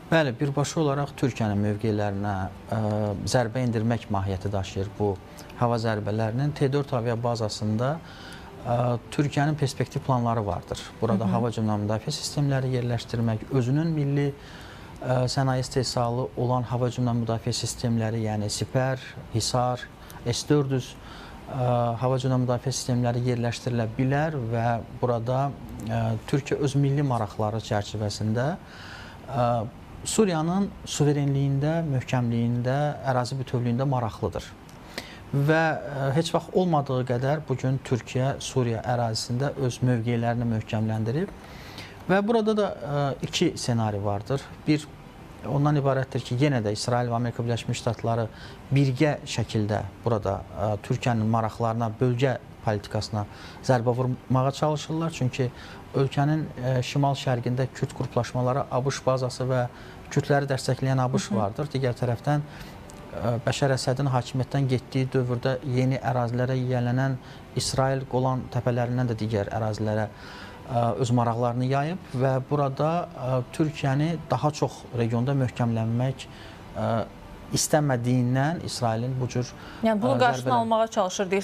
Bəli, birbaşa olaraq Türkiyənin mövqelərinə zərbə endirmək mahiyyəti daşıyır bu hava zərbələrinin. T4 aviabazasında Türkiyənin perspektiv planları vardır. Burada hava cümlə müdafiə sistemləri yerləşdirmək, özünün milli sənaye istehsalı olan hava cümlə müdafiə sistemləri, yəni Sipər, Hisar, S-400 hava cümlə müdafiə sistemləri yerləşdirilə bilər və burada Türkiyə öz milli maraqları çərçivəsində Suriyanın suverenliyində, möhkəmliyində, ərazi bütövlüyündə maraqlıdır. Və heç vaxt olmadığı qədər bugün Türkiyə Suriya ərazisində öz mövqelərini möhkəmləndirib. Və burada da iki senari vardır. Bir, ondan ibarətdir ki, yenə də İsrail və Amerika Birləşmiş Ştatları birgə şəkildə burada Türkiyənin maraqlarına, bölgə politikasına zərbə vurmağa çalışırlar. Çünki ölkənin şimal-şərqində Kürd qruplaşmaları, ABŞ bazası və Kürdləri dəstəkləyən ABŞ vardır. Digər tərəfdən Bəşər Əsədin hakimiyyətdən getdiyi dövrdə yeni ərazilərə yiyələnən İsrail Qolan təpələrindən də digər ərazilərə öz maraqlarını yayıb və burada Türkiyəni daha çox regionda möhkəmlənmək istəmədiyindən İsrailin bu cür yəni bunu qarşısını almağa çalışır deyir.